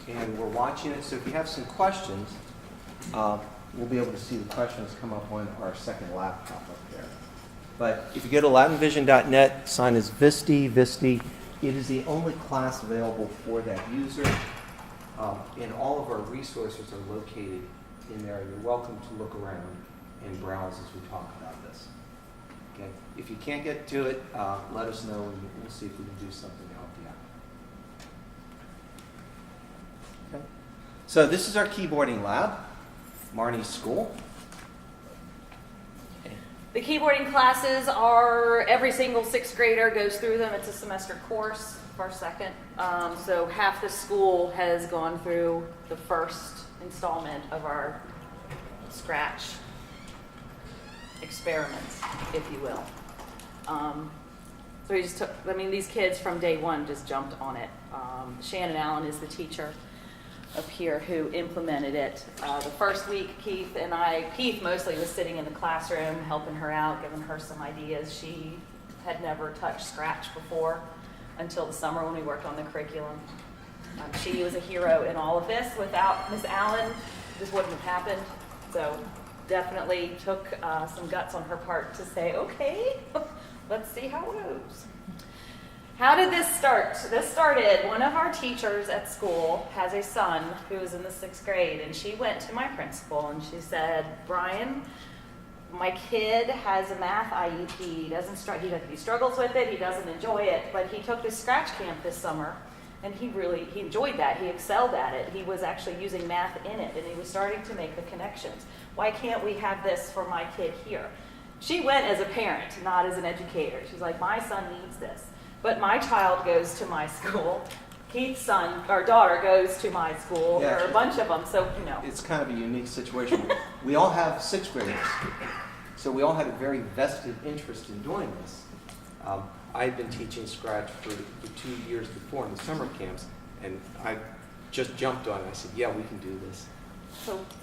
and we're watching it. So if you have some questions, we'll be able to see the questions come up on our second laptop up there. But if you go to loudounvision.net, sign as VSTE. It is the only class available for that user. And all of our resources are located in there. You're welcome to look around and browse as we talk about this. Okay. If you can't get to it, let us know, and we'll see if we can do something to help you out. Okay. So this is our keyboarding lab, Marnie's school. The keyboarding classes are, every single sixth grader goes through them. It's a semester course, first, second. So half the school has gone through the first installment of our Scratch experiments, if you will. So we just took, these kids from day one just jumped on it. Shannon Allen is the teacher up here who implemented it. The first week, Keith mostly was sitting in the classroom, helping her out, giving her some ideas. She had never touched Scratch before until the summer when we worked on the curriculum. She was a hero in all of this. Without Miss Allen, this wouldn't have happened. So definitely took some guts on her part to say, okay, let's see how it goes. How did this start? This started, one of our teachers at school has a son who is in the sixth grade, and she went to my principal and she said, Brian, my kid has a math IEP. He struggles with it, he doesn't enjoy it, but he took this Scratch camp this summer, and he enjoyed that. He excelled at it. He was actually using math in it, and he was starting to make the connections. Why can't we have this for my kid here? She went as a parent, not as an educator. She's like, my son needs this. But my child goes to my school. Keith's son or daughter goes to my school. Yeah, there are a bunch of them, so you know. It's kind of a unique situation. We all have sixth graders, so we all had a very vested interest in doing this. I had been teaching Scratch for the 2 years before in the summer camps, and I just jumped on it. I said, yeah, we can do this.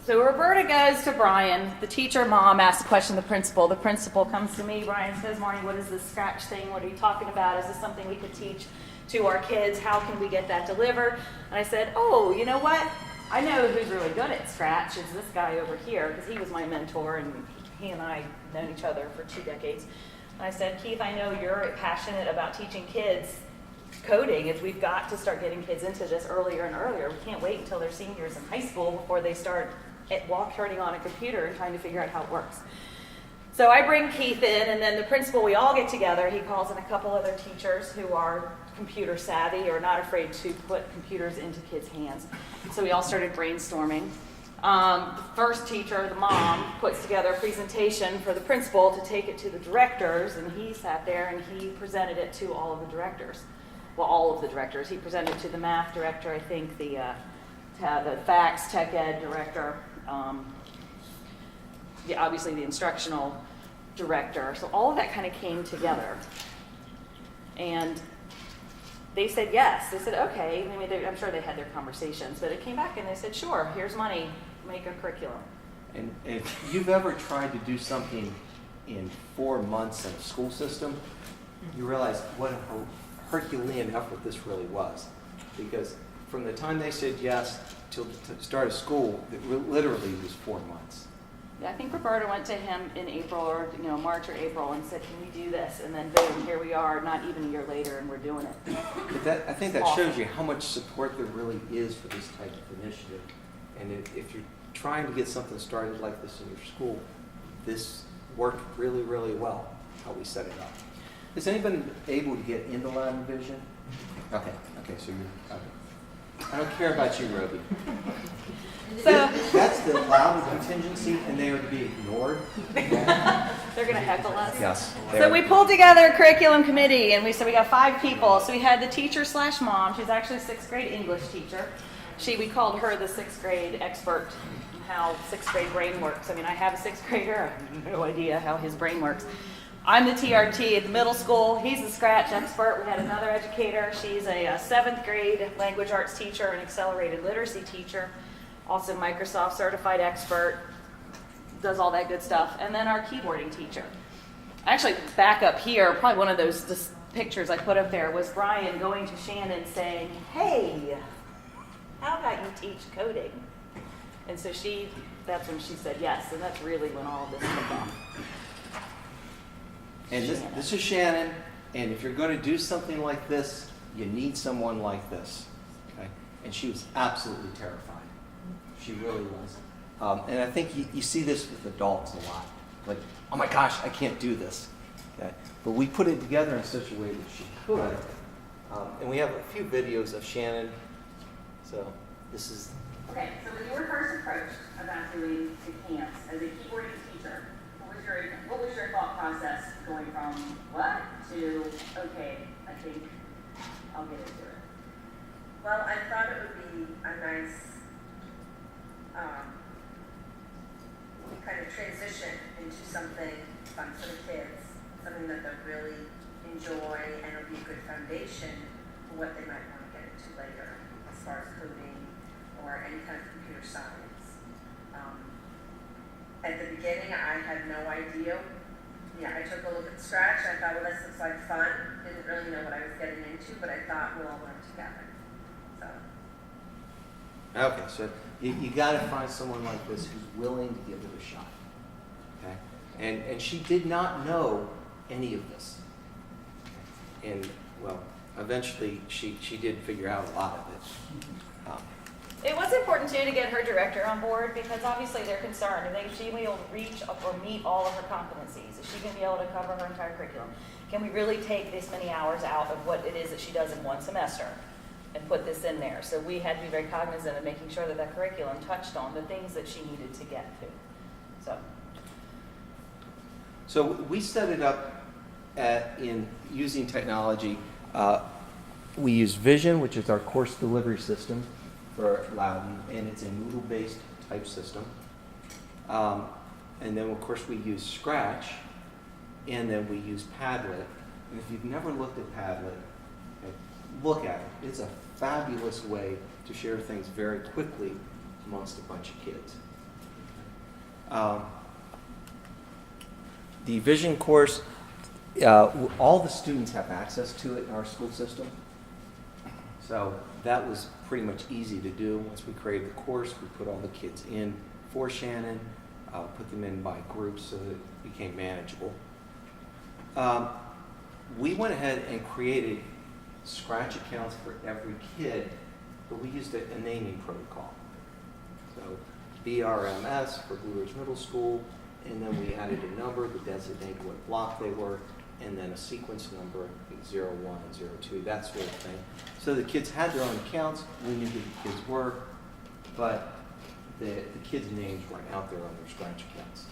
So Roberta goes to Brian. The teacher mom asks a question to the principal. The principal comes to me. Brian says, Marnie, what is this Scratch thing? What are you talking about? Is this something we could teach to our kids? How can we get that delivered? And I said, oh, you know what? I know who's really good at Scratch is this guy over here, because he was my mentor, and he and I have known each other for 2 decades. And I said, Keith, I know you're passionate about teaching kids coding. Is we've got to start getting kids into this earlier and earlier. We can't wait until they're seniors in high school before they start turning on a computer and trying to figure out how it works. So I bring Keith in, and then the principal, we all get together. He calls in a couple other teachers who are computer savvy or not afraid to put computers into kids' hands. So we all started brainstorming. The first teacher, the mom, puts together a presentation for the principal to take it to the directors, and he sat there and he presented it to all of the directors. Well, all of the directors. He presented to the math director, I think, the FACS, Tech Ed director, obviously the instructional director. So all of that kind of came together. And they said yes. They said, okay. I'm sure they had their conversations, but it came back and they said, sure, here's money, make a curriculum. And if you've ever tried to do something in 4 months in a school system, you realize what a Herculean effort this really was, because from the time they said yes till to start of school, it literally was 4 months. Yeah, I think Roberta went to him in April or March or April and said, "Can we do this?" And then boom, here we are, not even a year later, and we're doing it. But I think that shows you how much support there really is for this type of initiative. And if you're trying to get something started like this in your school, this worked really, really well how we set it up. Is anybody able to get into Loudoun Vision? Okay, so you're, okay. I don't care about you, Roby. So that's the Loudoun contingency, and they are to be ignored. They're going to heckle us. Yes. So we pulled together a curriculum committee, and we said we got 5 people. So we had the teacher/mom. She's actually a 6th grade English teacher. We called her the 6th grade expert in how 6th grade brain works. I have a 6th grader. I have no idea how his brain works. I'm the TRT at the middle school. He's the Scratch expert. We had another educator. She's a 7th grade language arts teacher and accelerated literacy teacher. Also Microsoft certified expert. Does all that good stuff. And then our keyboarding teacher. Actually, back up here, probably one of those pictures I put up there was Brian going to Shannon saying, "Hey, how about teach coding. And so that's when she said yes, and that's really when all of this took off. And this is Shannon, and if you're going to do something like this, you need someone like this. Okay? And she was absolutely terrified. She really was. And I think you see this with adults a lot. Like, oh my gosh, I can't do this. Okay? But we put it together in such a way that she could. And we have a few videos of Shannon. So this is... Okay, so when you were first approached about doing the camps as a keyboarding teacher, what was your thought process going from what to, okay, I think I'll get into it? Well, I thought it would be a nice kind of transition into something fun for the kids, something that they'll really enjoy, and it'll be a good foundation for what they might want to get into later as far as coding or any kind of computer science. At the beginning, I had no idea. Yeah, I took a look at Scratch, and I thought, well, this looks like fun. Didn't really know what I was getting into, but I thought we'll all learn together. So. Okay, so you got to find someone like this who's willing to give it a shot. Okay? And she did not know any of this. And, well, eventually she did figure out a lot of it. It was important too to get her director on board because obviously they're concerned. Is she going to be able to reach or meet all of her competencies? Is she going to be able to cover her entire curriculum? Can we really take this many hours out of what it is that she does in one semester and put this in there? So we had to be very cognizant of making sure that that curriculum touched on the things that she needed to get to. So we set it up in using technology. We use Vision, which is our course delivery system for Loudoun, and it's a Moodle-based type system. And then, of course, we use Scratch, and then we use Padlet. And if you've never looked at Padlet, okay, look at it. It's a fabulous way to share things very quickly amongst a bunch of kids. The Vision course, all the students have access to it in our school system. So that was pretty much easy to do. Once we created the course, we put all the kids in for Shannon, put them in by groups so that it became manageable. We went ahead and created Scratch accounts for every kid, but we used a naming protocol. So BRMS for Blue Ridge Middle School, and then we added a number that designated what block they were, and then a sequence number, like 0, 1, 0, 2, that sort of thing. So the kids had their own accounts. We knew who the kids were, but the kids' names weren't out there on their Scratch accounts.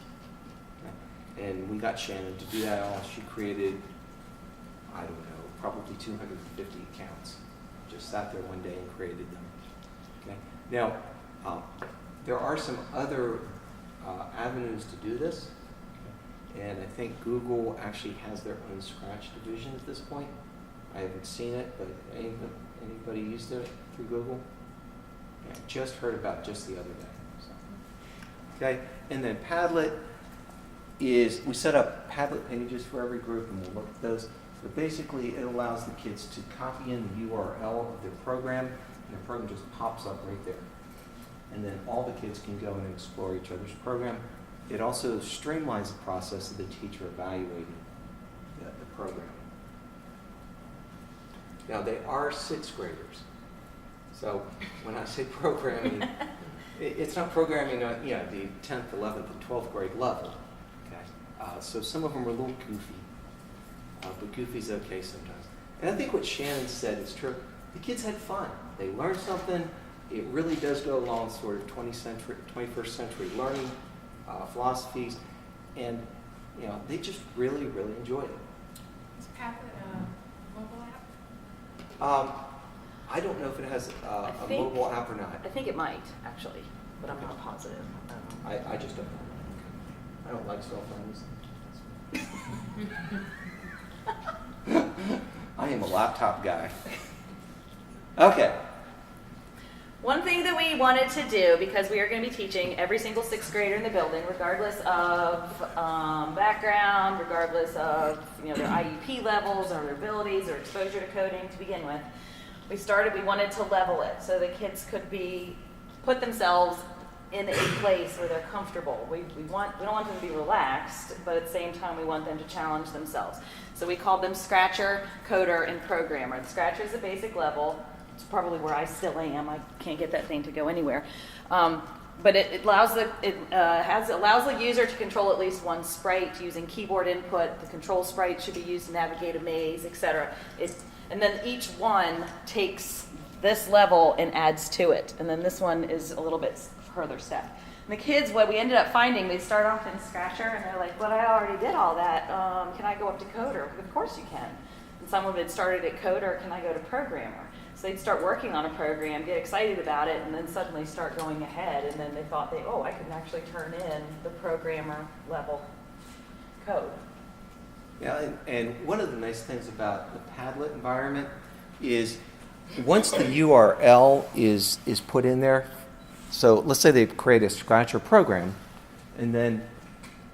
Okay? And we got Shannon to do that all. She created, I don't know, probably 250 accounts. Just sat there one day and created them. Okay? Now, there are some other avenues to do this. And I think Google actually has their own Scratch division at this point. I haven't seen it, but anybody used it through Google? Yeah, just heard about it just the other day. So. Okay, and then Padlet is, we set up Padlet pages for every group, and we'll look at those. But basically, it allows the kids to copy in the URL of their program, and the program just pops up right there. And then all the kids can go and explore each other's program. It also streamlines the process of the teacher evaluating the program. Now, they are 6th graders. So when I say programming, it's not programming at the 10th, 11th, and 12th grade level. Okay? So some of them are a little goofy, but goofy's okay sometimes. And I think what Shannon said is true. The kids had fun. They learned something. It really does go along sort of 21st century learning philosophies, and they just really, really enjoyed it. Is Padlet a mobile app? I don't know if it has a mobile app or not. I think it might, actually, but I'm not positive. I just don't know. I don't like cell phones. I am a laptop guy. Okay. One thing that we wanted to do, because we are going to be teaching every single 6th grader in the building, regardless of background, regardless of their IEP levels or their abilities or exposure to coding to begin with, we wanted to level it so the kids could be put themselves in a place where they're comfortable. We don't want them to be relaxed, but at the same time we want them to challenge themselves. So we called them Scratcher, Coder, and Programmer. The Scratcher is a basic level. It's probably where I still am. I can't get that thing to go anywhere. But it allows the user to control at least one sprite using keyboard input. The control sprite should be used to navigate a maze, etc. And then each one takes this level and adds to it. And then this one is a little bit further step. And the kids, what we ended up finding, they start off in Scratcher and they're like, "But I already did all that. Can I go up to Coder?" Of course you can. And some of it started at Coder. Can I go to Programmer? So they'd start working on a program, get excited about it, and then suddenly start going ahead. And then they thought, I could actually turn in the programmer level code. Yeah, and one of the nice things about the Padlet environment is once the URL is put in there, so let's say they create a Scratcher program, and then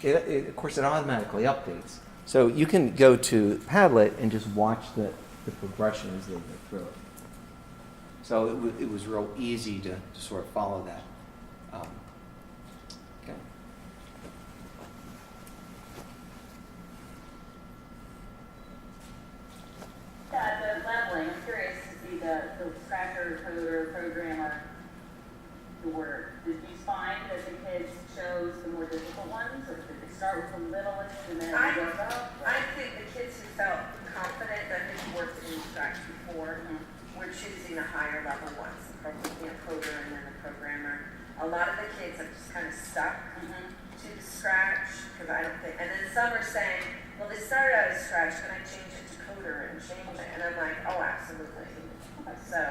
of course it automatically updates. So you can go to Padlet and just watch the progression as they go through it. So it was real easy to sort of follow that. Okay. Yeah, the leveling, I'm curious to see the Scratcher, Coder, Programmer, the word. Did you find that the kids chose the more difficult ones, or did they start with the littlest and then go up? I think the kids who felt confident that had worked in Scratch before were choosing the higher level ones, the Coder and then the Programmer. A lot of the kids have just kind of stuck to the Scratch, because I don't think, and then some are saying, well, they started out as Scratch, can I change it to Coder and change it? And I'm like, oh, absolutely. So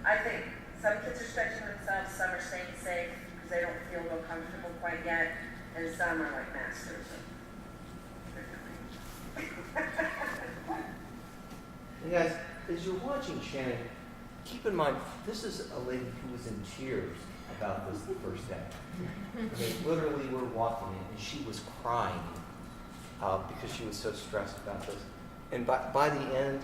I think some kids are stretching themselves, some are staying safe because they don't feel real comfortable quite yet, and some are like masters. And guys, as you're watching Shannon, keep in mind, this is a lady who was in tears about this the first day. I mean, literally, we're walking in, and she was crying because she was so stressed about this. And by the end,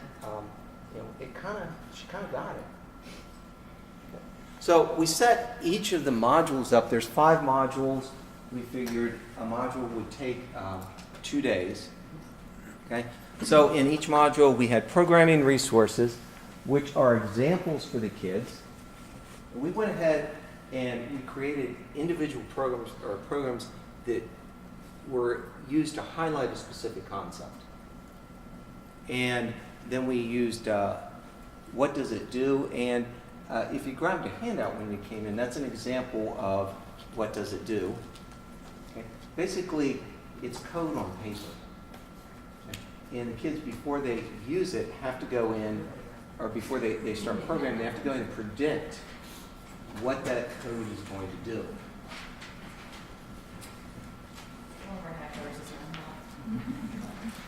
she kind of got it. So we set each of the modules up. There's 5 modules. We figured a module would take 2 days. Okay. So in each module, we had programming resources, which are examples for the kids. We went ahead and we created individual programs that were used to highlight a specific concept. And then we used what does it do? And if you grabbed a handout when you came in, that's an example of what does it do. Okay. Basically, it's code on paper. Okay. And the kids, before they use it, have to go in, or before they start programming, they have to go in and predict what that code is going to do.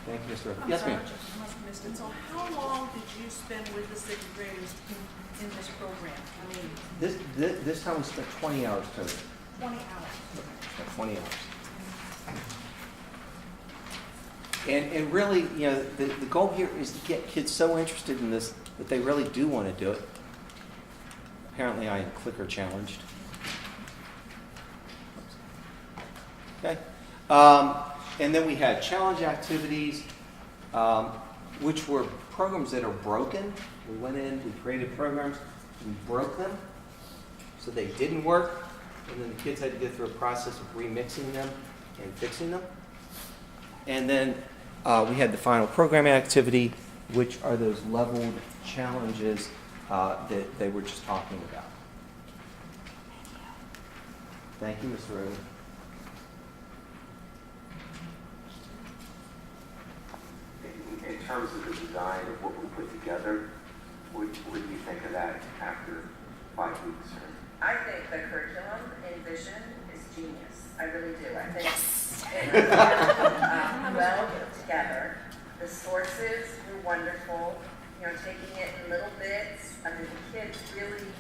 Thank you, Mr. Yes, ma'am. I must have missed it. So how long did you spend with the 6th graders in this program? I mean, This time we spent 20 hours total. 20 hours. 20 hours. And really, the goal here is to get kids so interested in this that they really do want to do it. Apparently, I am clicker challenged. Okay. And then we had challenge activities, which were programs that are broken. We went in, we created programs, we broke them, so they didn't work, and then the kids had to go through a process of remixing them and fixing them. And then we had the final programming activity, which are those leveled challenges that they were just talking about. Thank you, Mr. Rhodes. In terms of the design of what we put together, what do you think of that after 5 weeks? I think the curriculum in Vision is genius. I really do. I think it was well put together. The sources were wonderful. Taking it in little bits. I mean, the kids really,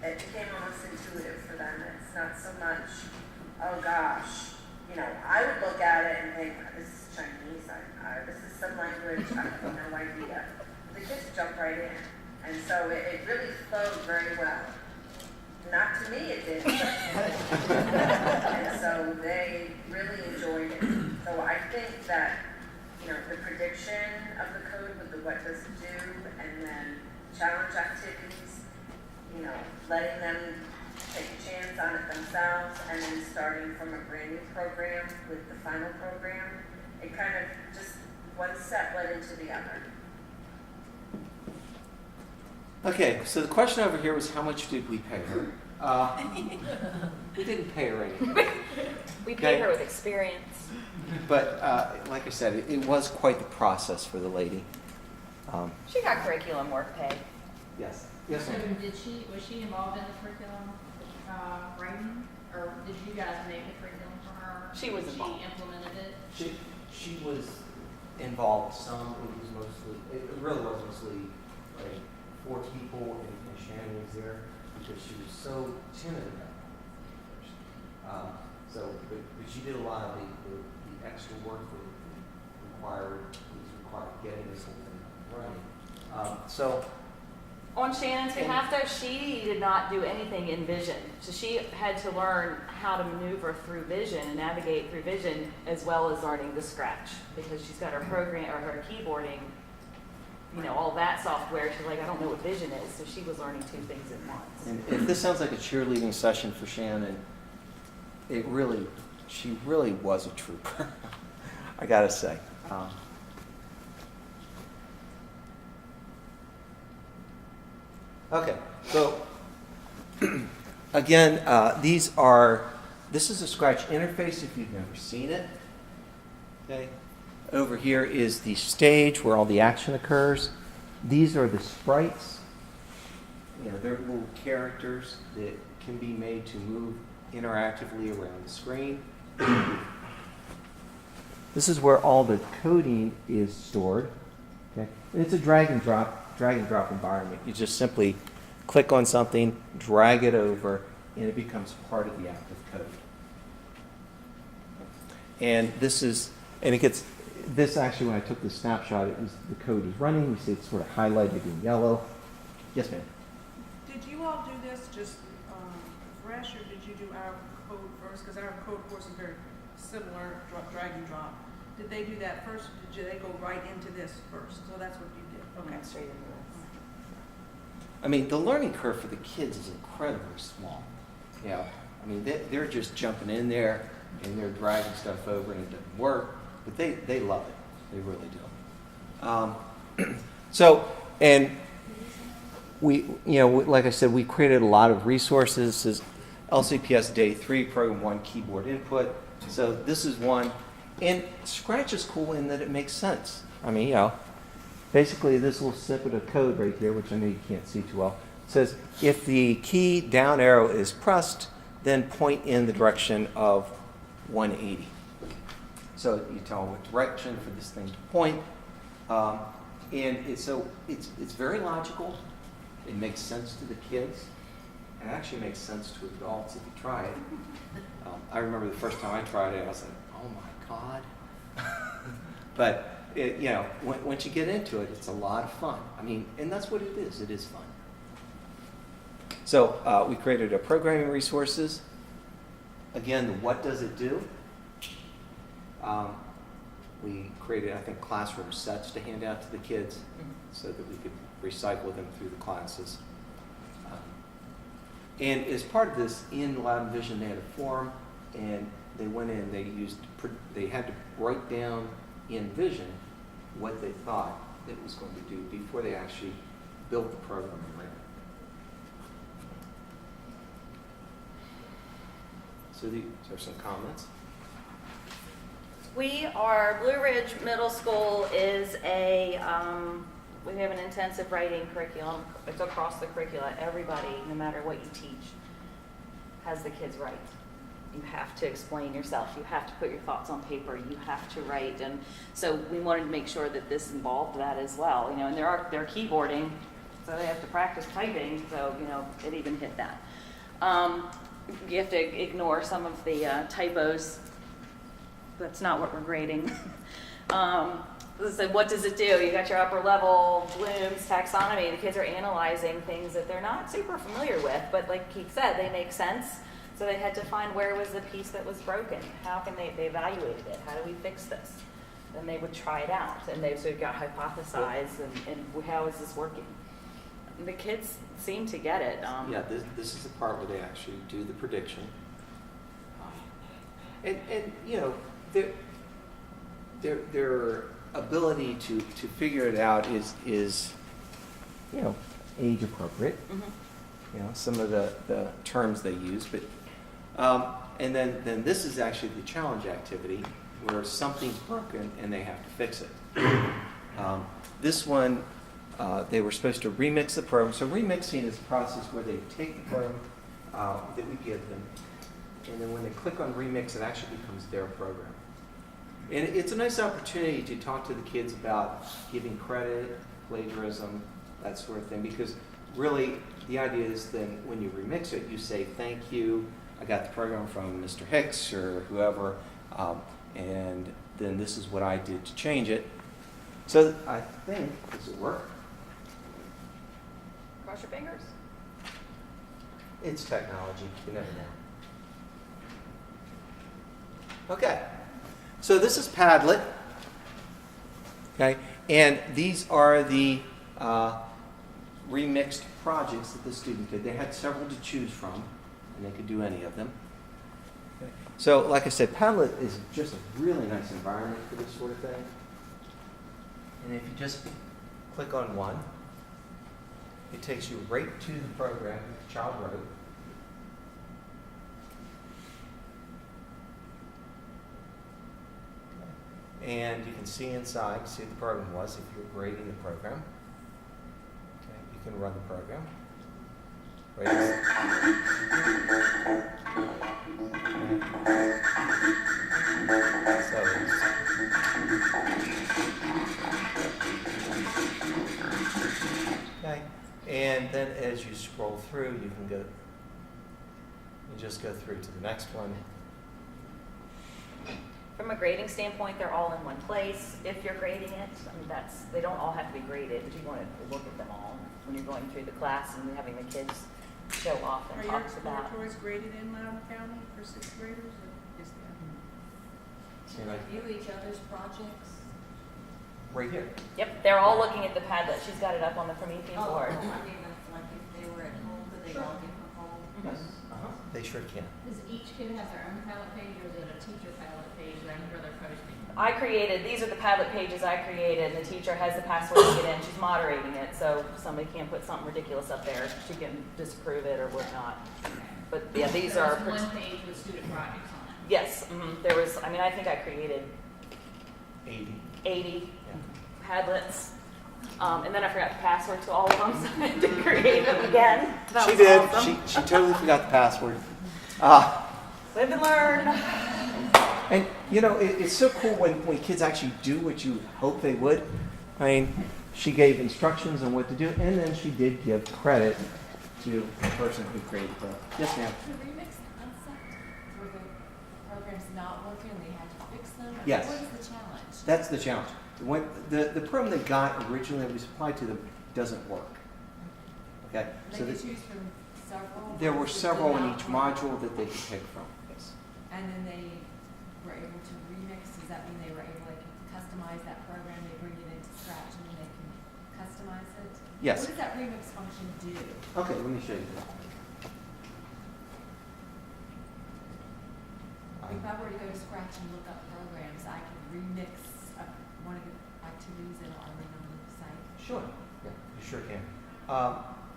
it became almost intuitive for them. It's not so much, oh gosh, I would look at it and think, this is Chinese, this is some language, I have no idea. The kids jump right in. And so it really flowed very well. Not too to me it did. And so they really enjoyed it. So I think that, you know, the prediction of the code with the what does it do, and then challenge activities, you know, letting them take a chance on it themselves, and then starting from a brand new program with the final program, it kind of just one step led into the other. Okay, so the question over here was how much did we pay her? We didn't pay her anything. We Okay. paid her with experience. But like I said, it was quite the process for the lady. She got curriculum work pay. Yes. Yes, So ma'am. was she involved in the curriculum writing, or did you guys make the curriculum for her? She was involved. She implemented it? She was involved some. It really was mostly like 4 people, and Shannon was there because she was so timid about it first. But she did a lot of the extra work that was required getting this whole thing running. On Shannon's behalf, though, she did not do anything in Vision. So she had to learn how to maneuver through Vision and navigate through Vision, as well as learning the Scratch, because she's got her program or her keyboarding, you know, all that software. She's like, I don't know what Vision is. So she was learning 2 things at once. And if this sounds like a cheerleading session for Shannon, she really was a trooper. I gotta say. Okay, so again, this is a Scratch interface if you've never seen it. Okay, over here is the stage where all the action occurs. These are the sprites. You know, they're little characters that can be made to move interactively around the screen. This is where all the coding is stored. Okay, and it's a drag and drop environment. You just simply click on something, drag it over, and it becomes part of the active code. And this actually, when I took the snapshot, the code is running. You see it's sort of highlighted in yellow. Yes, ma'am. Did you all do this just fresh, or did you do our code first? Because our code course is very similar, drag and drop. Did they do that first, or did they go right into this first? So that's what you did. Okay. Went straight into this. I mean, the learning curve for the kids is incredibly small. You know, I mean, they're just jumping in there and they're dragging stuff over and it doesn't work, but they love it. They really do. And we, you know, like I said, we created a lot of resources. This is LCPS Day 3, Program 1, Keyboard Input. So this is one. And Scratch is cool in that it makes sense. I mean, you know, basically this little snippet of code right here, which I know you can't see too well, says if the key down arrow is pressed, then point in the direction of 180. So you tell them what direction for this thing to point. And it's very logical. It makes sense to the kids. It actually makes sense to adults if you try it. I remember the first time I tried it, I was like, oh my God. But, you know, once you get into it, it's a lot of fun. I mean, and that's what it is. It is fun. So we created a programming resources. Again, what does it do? We created, I think, classroom sets to hand out to the kids so that we could recycle them through the classes. And as part of this, in Loudoun Vision, they had a forum, and they went in, they had to write down in Vision what they thought it was going to do before they actually built the program and ran it. So these are some comments. Blue Ridge Middle School is we have an intensive writing curriculum. It's across the curricula. Everybody, no matter what you teach, has the kids write. You have to explain yourself. You have to put your thoughts on paper. You have to write. And so we wanted to make sure that this involved that as well. You know, and they're keyboarding, so they have to practice typing. So, you know, it even hit that. You have to ignore some of the typos. That's not what we're grading. So what does it do? You got your upper level, Bloom's taxonomy. The kids are analyzing things that they're not super familiar with, but like Keith said, they make sense. So they had to find where was the piece that was broken. How can they evaluated it? How do we fix this? Then they would try it out, and they sort of got hypothesized, and how is this working? And the kids seem to get it. Yeah, this is the part where they actually do the prediction. And you know, their ability to figure it out is you know, age appropriate. Mm-hmm. You know, some of the terms they use, but and then this is actually the challenge activity where something's broken and they have to fix it. This one, they were supposed to remix the program. So remixing is a process where they take the program that we give them, and then when they click on remix, it actually becomes their program. And it's a nice opportunity to talk to the kids about giving credit, plagiarism, that sort of thing, because really the idea is then when you remix it, you say, thank you, I got the program from Mr. Hicks or whoever, and then this is what I did to change it. So I think, does it work? Cross your fingers. It's technology, you never know. Okay, so this is Padlet, okay, and these are the remixed projects that the student did. They had several to choose from, and they could do any of them. Okay. So, like I said, Padlet is just a really nice environment for this sort of thing. And if you just click on one, it takes you right to the program that the child wrote. And you can see inside, see what the program was if you're grading the program. Okay, you can run the program. Okay, and then as you scroll through, you can go. You just go through to the next one. From a grading standpoint, they're all in one place. If you're grading it, I mean, they don't all have to be graded, but you want to look at them all when you're going through the class and having the kids show off Are and your talks about. exploratories graded in Loudoun County for sixth graders? Or is See, like Review each other's projects. right here. Yep, they're all looking at the Padlet. She's got it up on the Promethean board. I mean, like if they were at home, could they log in from home? Yes. They sure can. Does each kid have their own Padlet page, or is it a teacher Padlet page that I'm sure they're posting? These are the Padlet pages I created, and the teacher has the password to get in. She's moderating it, so somebody can't put something ridiculous up there. She can disapprove it or whatnot. But yeah, these So are. it's one page with student projects on it. Yes, there was, I think I created 80. 80 Padlets. And then I forgot the password to all of them, so I had to create them again. That She was did. awesome. She totally forgot the password. Live and learn. And you know, it's so cool when kids actually do what you hope they would. I mean, she gave instructions on what to do, and then she did give credit to the person who created the. Yes, ma'am. The remix concept, where the program's not working and they had to fix them? Or Yes. What is the challenge? That's the challenge. The program they got originally that we supplied to them doesn't work. Okay, They so could the, choose from several? there were ones that several did in not each work? module that they could pick from. Yes. And then they were able to remix, does that mean they were able to customize that program, they bring it into Scratch and then they can customize it? Yes. What does that remix function do? Okay, let me show you that. If I were to go to Scratch and look up programs, I could remix one of the activities and I'll link on the site. Sure. Yeah, you sure can.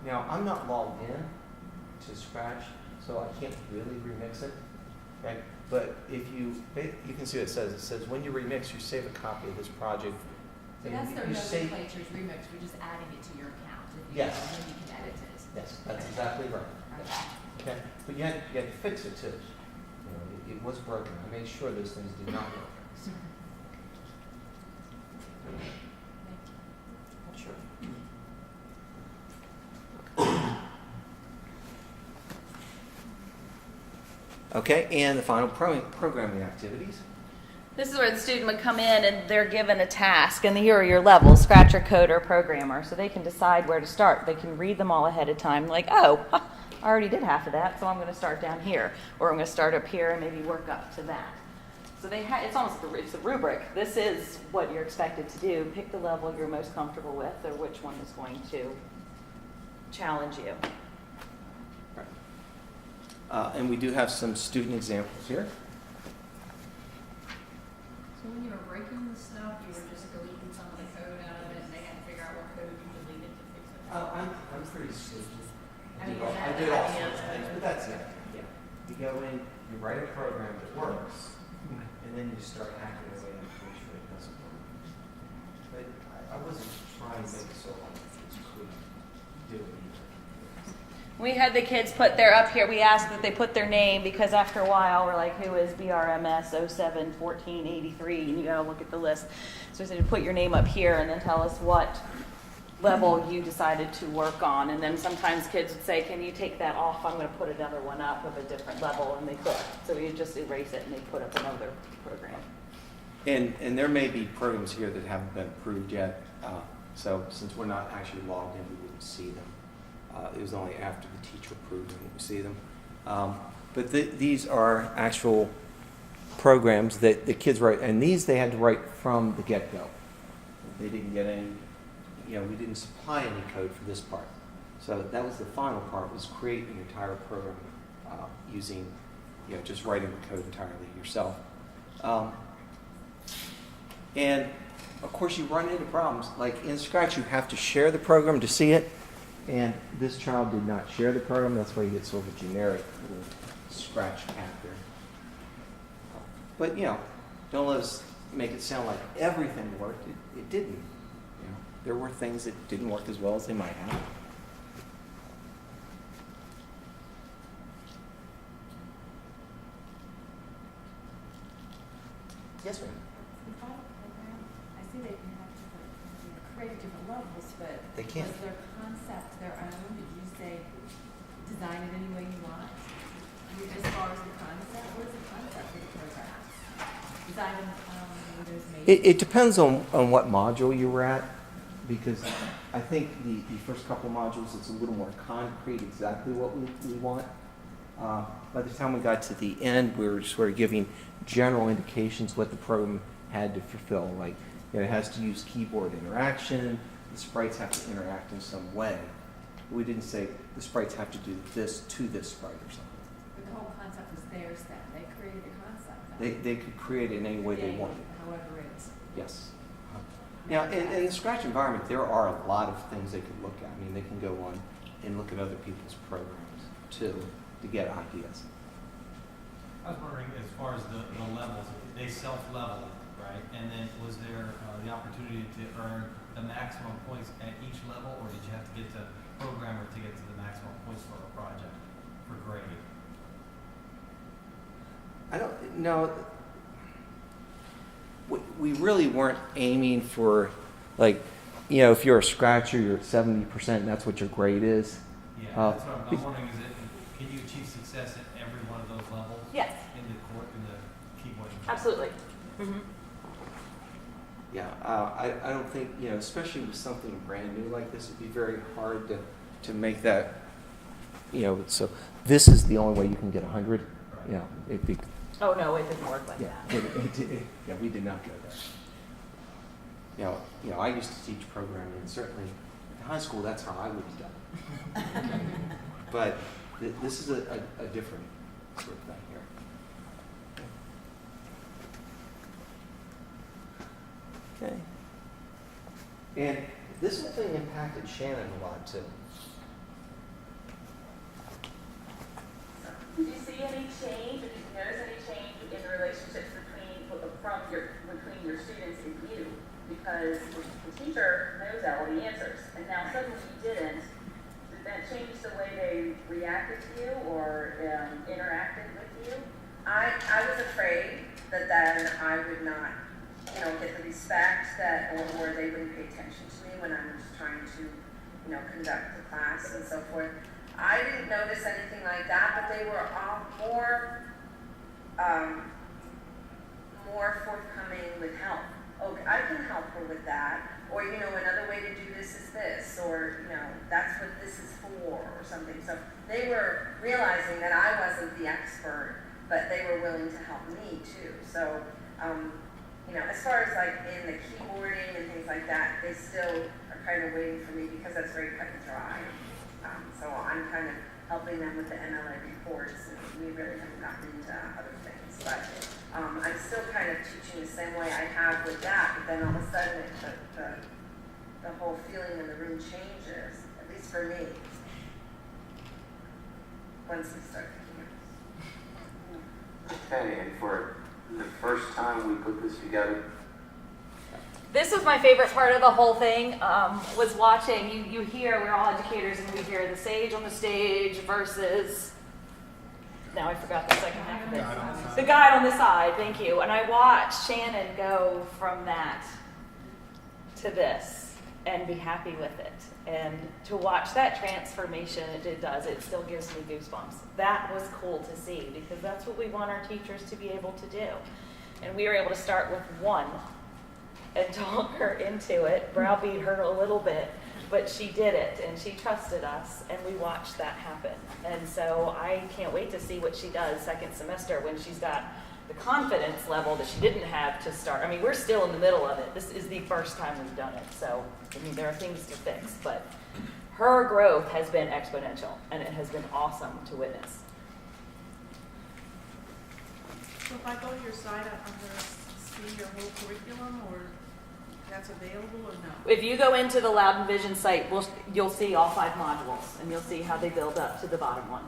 Now, I'm not logged in to Scratch, so I can't really remix it. Okay? But if you can see what it says. It says when you remix, you save a copy of this project. So and that's their you save- nomenclature's remix, we're just adding it to your account. If you Yes. go, then you can edit it. Yes, that's exactly right. Okay. Okay, but you had to fix it too. You know, it was broken. I made sure those things did not work. Sure. Okay, and the final programming activities. This is where the student would come in and they're given a task, and here are your levels, scratcher, coder, programmer, so they can decide where to start. They can read them all ahead of time, like, oh, I already did half of that, so I'm going to start down here, or I'm going to start up here and maybe work up to that. So it's almost it's a rubric. This is what you're expected to do. Pick the level you're most comfortable with, or which one is going to challenge you. And we do have some student examples here. So when you were breaking the stuff, you were just deleting some of the code out of it, and they had to figure out what code you deleted to fix it? I'm pretty sneaky. I mean, I did all sorts of things, but that's it. Yeah. You go in, you write a program that works, and then you start hacking away at make sure it doesn't work. But I wasn't trying to make it so hard that you couldn't do it either. We had the kids put their up here. We asked that they put their name because after a while we're like, who is BRMS 071483? And you got to look at the list. So we said, put your name up here and then tell us what level you decided to work on. And then sometimes kids would say, can you take that off? I'm going to put another one up of a different level. And they could. So we just erase it and they put up another program. And there may be programs here that haven't been approved yet. So since we're not actually logged in, we wouldn't see them. It was only after the teacher approved them we see them. But these are actual programs that the kids write, and these they had to write from the get-go. They didn't get any, we didn't supply any code for this part. So that was the final part, was create an entire program using, just writing the code entirely yourself. And of course you run into problems. Like in Scratch, you have to share the program to see it. And this child did not share the program. That's why you get sort of a generic little Scratch cat there. But, don't let us make it sound like everything worked. It didn't. There were things that didn't work as well as they might have. Yes, ma'am. The final program, I see they can have create different levels, but They can. was their concept their own? Did you say design it any way you want? As far as the concept, what is the concept of the program? Design them Windows made? It depends on what module you were at, because I think the first couple modules, it's a little more concrete exactly what we want. By the time we got to the end, we were sort of giving general indications what the program had to fulfill. Like, it has to use keyboard interaction, the sprites have to interact in some way. We didn't say the sprites have to do this to this sprite or something. But the whole concept was theirs then. They created the concept. They could create it in any way they wanted. However it's. Yes. Now, in the Scratch environment, there are a lot of things they could look at. I mean, they can go on and look at other people's programs, too, to get ideas. I was wondering, as far as the levels, they self-leveled, right? And then was there the opportunity to earn the maximum points at each level, or did you have to get to programmer to get to the maximum points for a project, for grading? I don't know. We really weren't aiming for, like, if you're a Scratcher, you're at 70%, and that's what your grade is. Yeah, that's what I'm wondering, can you achieve success at every one of those levels? Yes. In the keyboard? Absolutely. Mm-hmm. Yeah, I don't think, especially with something brand new like this, it'd be very hard to make that, so this is the only way you can get 100. Right. It'd be. Oh, no, it didn't work like Yeah, that. we did not go there. I used to teach programming, and certainly in high school, that's how I would have done it. But this is a different sort of thing here. Okay. And this whole thing impacted Shannon a lot, too. Did you see any change, or did you notice any change in the relationships between your students and you? Because the teacher knows all the answers, and now suddenly you didn't. Did that change the way they reacted to you or interacted with you? I was afraid that then I would not, get the respect or they wouldn't pay attention to me when I was trying to, conduct the class and so forth. I didn't notice anything like that, but they were all more forthcoming with help. Oh, I can help her with that. Or, you know, another way to do this is this. Or, you know, that's what this is for or something. So they were realizing that I wasn't the expert, but they were willing to help me too. So, you know, as far as like in the keyboarding and things like that, they still are kind of waiting for me because that's very cut and dry. So I'm kind of helping them with the MLA reports, and we really haven't gotten into other things. But I'm still kind of teaching the same way I have with that, but then all of a sudden the whole feeling in the room changes, at least for me, once we start picking up. Okay, and for the first time we put this together, This was my favorite part of the whole thing, was watching, you hear, we're all educators, and we hear the sage on the stage versus, now I forgot the second half of it. The guide on the side, thank you. And I watched Shannon go from that to this and be happy with it. And to watch that transformation it does, it still gives me goosebumps. That was cool to see, because that's what we want our teachers to be able to do. And we were able to start with one and talk her into it, browbeat her a little bit, but she did it, and she trusted us, and we watched that happen. And so I can't wait to see what she does second semester when she's got the confidence level that she didn't have to start. I mean, we're still in the middle of it. This is the first time we've done it, so I mean, there are things to fix, but her growth has been exponential, and it has been awesome to witness. So if I go to your site, I'm going to see your whole curriculum, or that's available or no? If you go into the Loudoun Vision site, you'll see all 5 modules, and you'll see how they build up to the bottom one.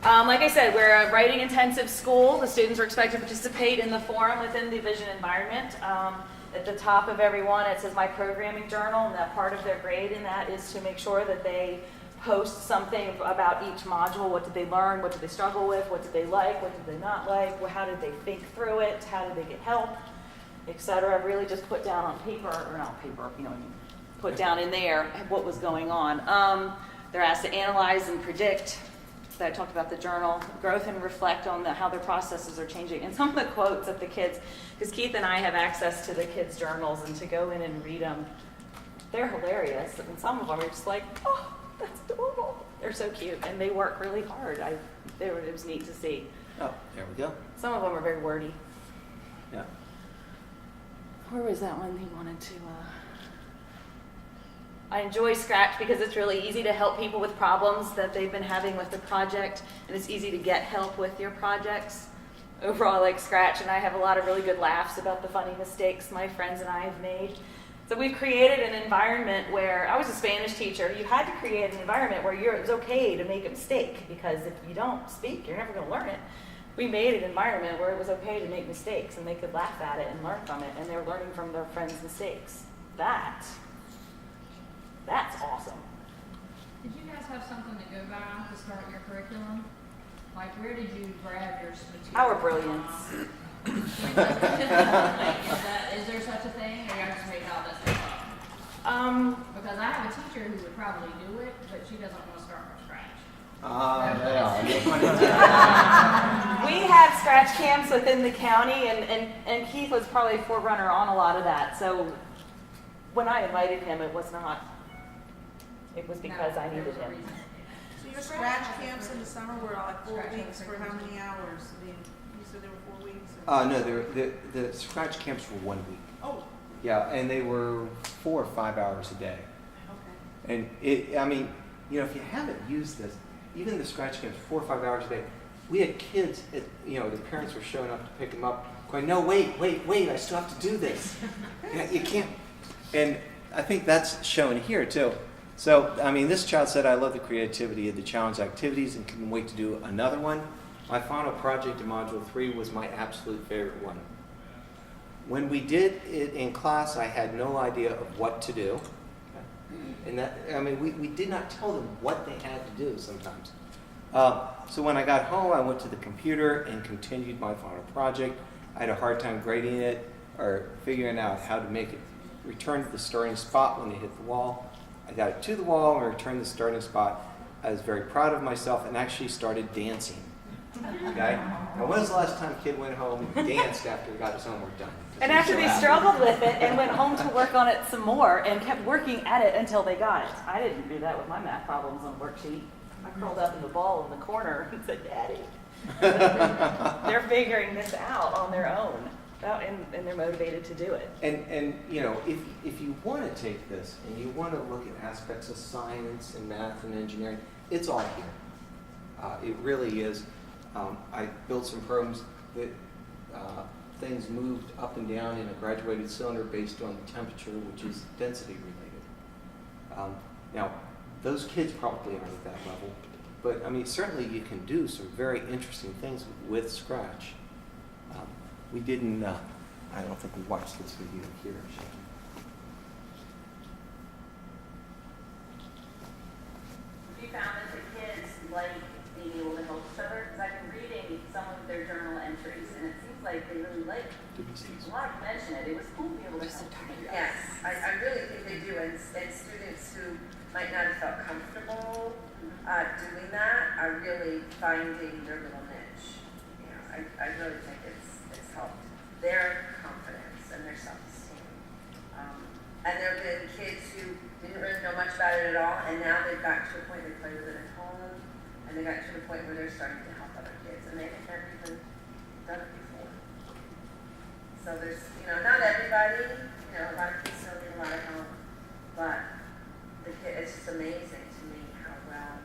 Like I said, we're a writing intensive school. The students are expected to participate in the forum within the Vision environment. At the top of every one, it says My Programming Journal, and that part of their grade in that is to make sure that they post something about each module. What did they learn? What did they struggle with? What did they like? What did they not like? How did they think through it? How did they get help? Etc. Really just put down on paper, or not paper, you know, put down in there what was going on. They're asked to analyze and predict. So I talked about the journal, growth and reflect on how their processes are changing. And some of the quotes of the kids, because Keith and I have access to the kids' journals, and to go in and read them, they're hilarious. And some of them are just like, oh, that's adorable. They're so cute, and they work really hard. It was neat to see. Oh, there we go. Some of them are very wordy. Yeah. Where was that one he wanted to? I enjoy Scratch because it's really easy to help people with problems that they've been having with the project, and it's easy to get help with your projects. Overall, I like Scratch, and I have a lot of really good laughs about the funny mistakes my friends and I have made. So we've created an environment where, I was a Spanish teacher, you had to create an environment where it was okay to make a mistake, because if you don't speak, you're never going to learn it. We made an environment where it was okay to make mistakes, and they could laugh at it and learn from it, and they're learning from their friends' mistakes. That's awesome. Did you guys have something to go by to start your curriculum? Like, where did you grab your material? Our brilliance. Is there such a thing, or you just make all this stuff up? Because I have a teacher who would probably do it, but she doesn't want to start from scratch. We have Scratch camps within the county, and Keith was probably a forerunner on a lot of that. So when I invited him, it was because I needed him. So your Scratch camps in the summer were like 4 weeks for how many hours? I mean, you said there were 4 weeks? No, the Scratch camps were 1 week. Oh, Yeah, and they were 4 or 5 hours a day. okay. And I mean, you know, if you haven't used this, even the Scratch camps, 4 or 5 hours a day, we had kids, the parents were showing up to pick them up, going, no, wait, I still have to do this. You can't. And I think that's shown here too. So, I mean, this child said, I love the creativity of the challenge activities and couldn't wait to do another one. My final project in Module 3 was my absolute favorite one. When we did it in class, I had no idea of what to do. And that, I mean, we did not tell them what they had to do sometimes. So when I got home, I went to the computer and continued my final project. I had a hard time grading it or figuring out how to make it return to the starting spot when it hit the wall. I got it to the wall and returned to the starting spot. I was very proud of myself and actually started dancing Okay? Now, when was the last time a kid went home and danced after he got his homework done? 'Cause And he was after so they happy. struggled with it and went home to work on it some more and kept working at it until they got it. I didn't do that with my math problems on a worksheet. I curled up in the ball in the corner and said, Daddy. They're figuring this out on their own, and they're motivated to do it. And you know, if you want to take this and you want to look at aspects of science and math and engineering, it's all here. It really is. I built some programs that things moved up and down in a graduated cylinder based on the temperature, which is density related. Now, those kids probably aren't at that level, but I mean, certainly you can do some very interesting things with Scratch. We didn't, I don't think we watched this video here. Have you found that the kids like being able to help each other? Because I've been reading some of their journal entries, and it seems like they really like it. A lot of them mention it. It was cool to be able to help you guys. Yes, I really think they do, and students who might not have felt comfortable doing that are really finding their little niche. You know, I really think it's helped their confidence and their self-esteem. And there have been kids who didn't really know much about it at all, and now they've got to a point they play with it at home, and they got to the point where they're starting to help other kids, and they've never even done it before. So there's, you know, not everybody, you know, a lot of kids still need a lot of help, but it's just amazing to me how well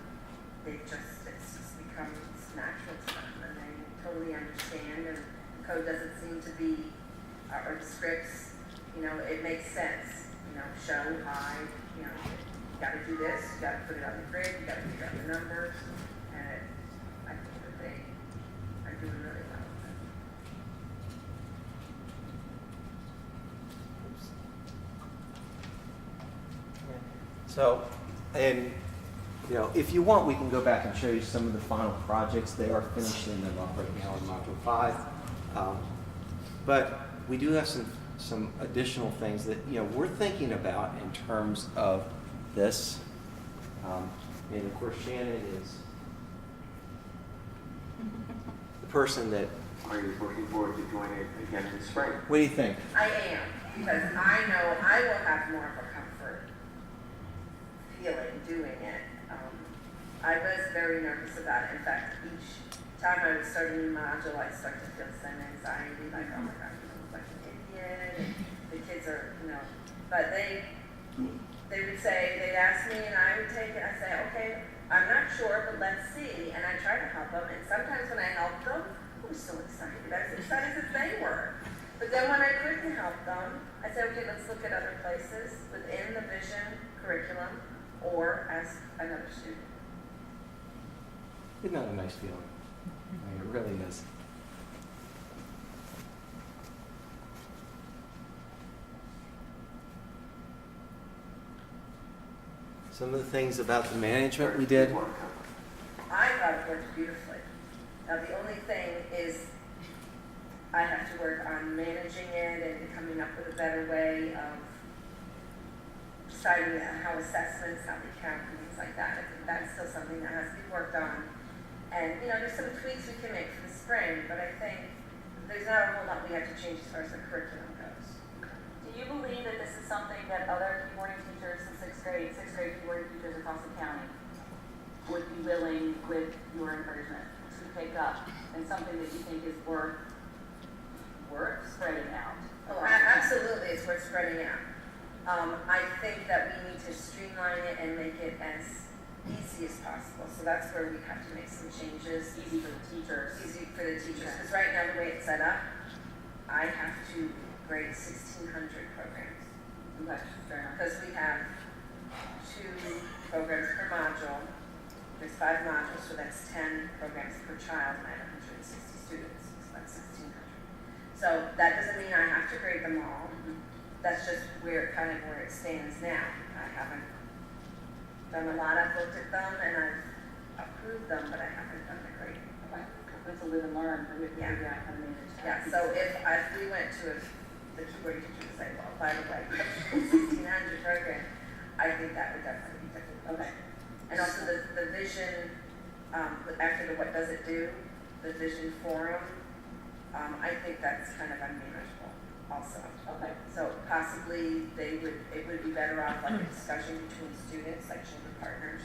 it's just become natural to them, and they totally understand, and the code doesn't seem to be, or the scripts, you know, it makes sense, you know, show, hide, you know, you gotta do this, you gotta put it on the grid, you gotta figure out the numbers, and I think that they are doing really well with it. So, and you know, if you want, we can go back and show you some of the final projects. They are finishing them up right now in Module 5. But we do have some additional things that, you know, we're thinking about in terms of this. And of course, Shannon is the person that, Are you looking forward to joining it again in the spring? what do you think? I am, because I know I will have more of a comfort feeling doing it. I was very nervous about it. In fact, each time I would start a new module, I'd start to feel some anxiety, like, oh my gosh, I look like an idiot, and the kids are, you know, but they would say, they'd ask me and I would take it, I'd say, okay, I'm not sure, but let's see, and I try to help them, and sometimes when I helped them, I was so excited, I was excited as they were. But then when I couldn't help them, I said, okay, let's look at other places within the vision curriculum or as another student. Isn't that a nice feeling? I mean, it really is. Some of the things about the management we did. I thought it worked beautifully. Now, the only thing is I have to work on managing it and coming up with a better way of deciding how assessments, how they count, and things like that. I think that's still something that has to be worked on. And, you know, there's some tweaks we can make for the spring, but I think there's not a whole lot we have to change as far as the curriculum goes. Do you believe that this is something that other keyboarding teachers in sixth grade keyboarding teachers across the county would be willing, with your encouragement, to pick up, and something that you think is worth spreading out? Oh, absolutely, it's worth spreading out. I think that we need to streamline it and make it as easy as possible. So that's where we have to make some changes. Easy for the teachers. Easy for the teachers, because right now the way it's set up, I have to grade 1,600 programs. Okay, fair enough. Because we have 2 programs per module. There's 5 modules, so that's 10 programs per child, and I have 160 students, so that's 1,600. So that doesn't mean I have to grade them all. That's just where it stands now. I haven't done a lot. I've looked at them and I've approved them, but I haven't done the grading. Okay. It's a live and learn, but we have to figure out how to manage that. Yeah, so if we went to the keyboard teacher to say, well, by the way, 1,600 program, I think that would definitely be difficult. Okay. And also the vision, after the what does it do, the vision forum, I think that's kind of unmanageable also. Okay. So possibly it would be better off like a discussion between students, like children partners,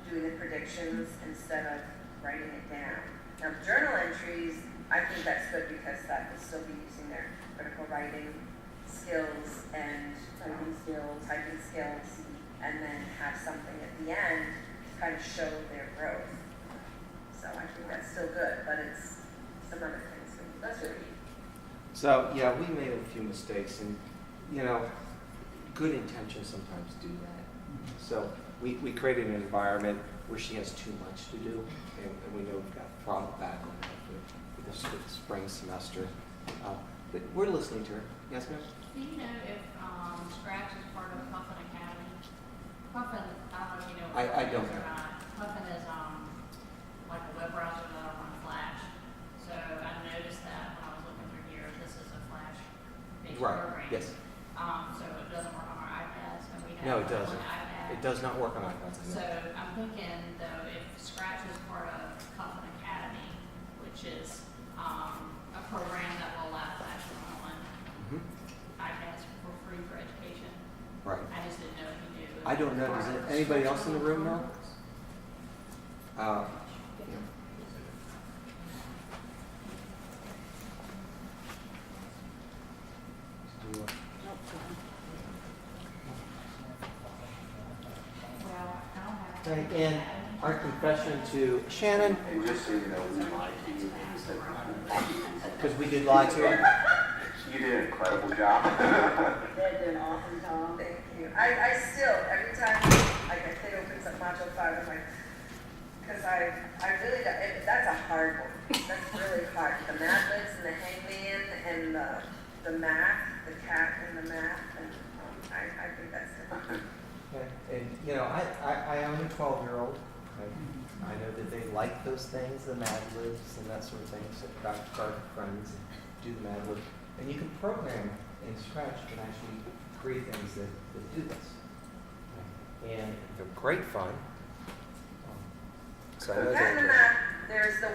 doing the predictions instead of writing it down. Now, journal entries, I think that's good because that will still be using their critical writing skills and typing skills, and then have something at the end to kind of show their growth. So I think that's still good, but it's some other things. That's what we need. So, yeah, we made a few mistakes, and, you know, good intentions sometimes do that. So we created an environment where she has too much to do, and we know we've got throttled back on that for the spring semester. But we're listening to her. Yes, ma'am? Do you know if Scratch is part of Puffin Academy? Puffin, I don't know if you know. I don't Puffin is or know. not. Puffin is like a web browser that'll run Flash. So I noticed that when I was looking through here, this is a Flash-based Right, program. yes. So it doesn't work on our iPads, and we have No, it one doesn't. iPad. It does not work on iPads. So I'm thinking though, if Scratch is part of Puffin Academy, which is a program that will allow Flash to run on Mhm. iPads for free for education. Right. I just didn't know if you knew. I don't know. Does anybody else in the room know? Yeah. Well, I don't have. Okay, and our confession to Shannon, And just so you know, we lied to you. because we did lie to her. You did an incredible job. They did an awesome job. Thank you. I still, every time, like a kid opens up module 5, I'm like, because I really, that's a hard one. That's really hard. The mad libs and the hangman and the math, the cat and the math, and I think that's it. Okay, and, you know, I own a 12-year-old. I know that they like those things, the Mad Libs and that sort of thing, so got friends and do the Mad Lib. And you can program in Scratch, you can actually create things that do this. And they're great fun. So I know Cat and the that, math, there's the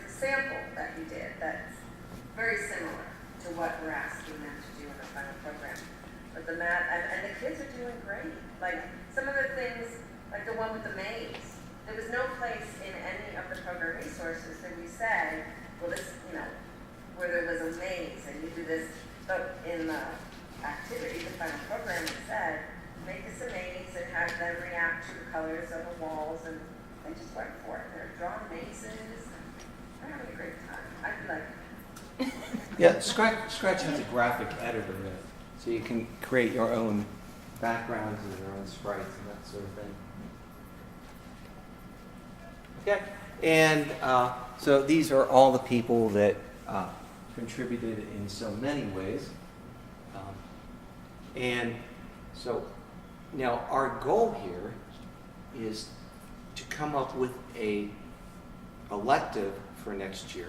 sample that you did that's very similar to what we're asking them to do in the final program. But the math, and the kids are doing great. Like some of the things, like the one with the maze, there was no place in any of the program resources that we said, well, this, you know, where there was a maze and you do this. But in the activity, the final program, it said, make this a maze and have them react to the colors of the walls, and they just went for it. They're drawing mazes, and they're having a great time. I'd be like, yeah, Scratch has a graphic editor in it, so you can create your own backgrounds and your own sprites and that sort of thing. Okay, and so these are all the people that contributed in so many ways. And so now our goal here is to come up with a elective for next year.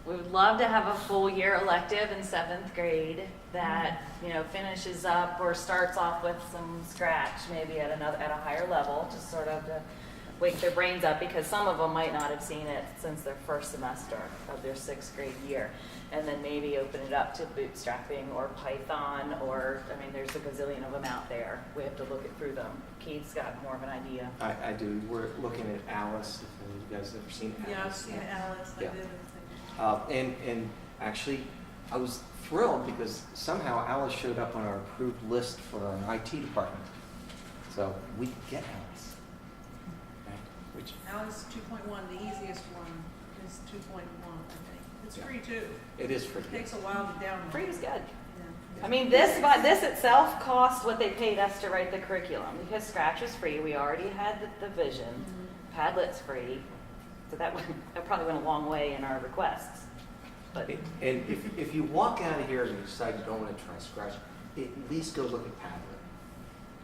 We would love to have a full year elective in 7th grade that, you know, finishes up or starts off with some Scratch, maybe at a higher level, just sort of to wake their brains up, because some of them might not have seen it since their first semester of their 6th grade year. And then maybe open it up to bootstrapping or Python, or, I mean, there's a gazillion of them out there. We have to look it through them. Keith's got more of an idea. I do. We're looking at Alice. If any of you guys have ever seen Alice? Yeah, I've seen Alice, I Yeah. did. And actually, I was thrilled because somehow Alice showed up on our approved list for our IT department. So we could get Alice. Right? Which, Alice 2.1, the easiest one is 2.1, I think. It's Yeah. free too. it is for It takes a while to download. Free was good. Yeah. I mean, this itself cost what they paid us to write the curriculum, because Scratch was free. We already had the vision. Padlet's free. So that probably went a long way in our requests. But and if you walk out of here and you decide you don't want to try Scratch, at least go look at Padlet.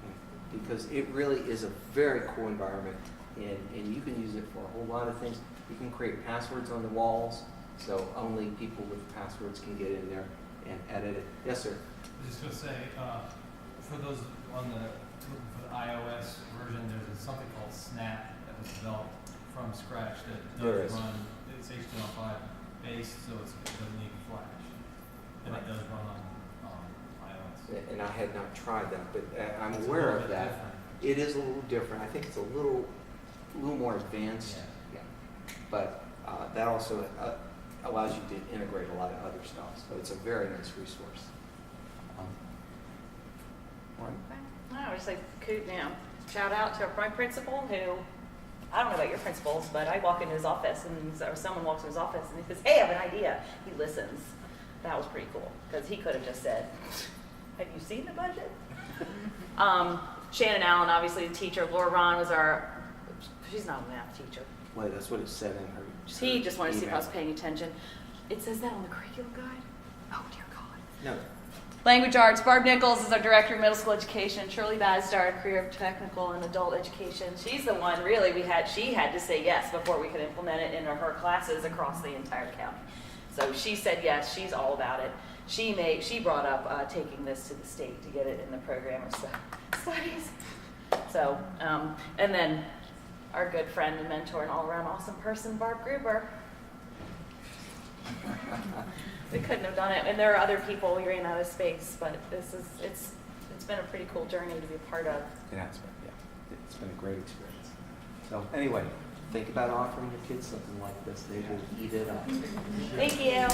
Okay? Because it really is a very cool environment, and you can use it for a whole lot of things. You can create passwords on the walls, so only people with passwords can get in there and edit it. Yes, sir. I was just gonna say, for those on for the iOS version, there's something called Snap that was developed from scratch that There does is. run. it's HTML5 based, so it doesn't need Flash. And it does run on iOS. And I had not tried that, but I'm It's a aware little of bit that. different. It is a little different. I think it's a little more advanced. Yeah. But that also allows you to integrate a lot of other stuff. So it's a very nice resource. Marnie? I was like, shout out to my principal who, I don't know about your principals, but I walk into his office or someone walks in his office and he says, hey, I have an idea. He listens. That was pretty cool because he could have just said, have you seen the budget? Shannon Allen, obviously the teacher. Laura Ron was she's not a math teacher. Well, that's what it said in her. He just wanted to see if I was email. paying attention. It says that on the curriculum guide? Oh, dear God. No. Language arts. Barb Nichols is our director of middle school education. Shirley Baz started a career of technical and adult education. She's the one really she had to say yes before we could implement it into her classes across the entire county. So she said yes, she's all about it. She brought up taking this to the state to get it in the program of studies. So, and then our good friend and mentor and all around awesome person, Barb Gruber. We couldn't have done it, and there are other people. We ran out of space, but it's been a pretty cool journey to be a part of. It has been, yeah. It's been a great experience. So anyway, think about offering your kids something like this. They will eat it up. Thank you.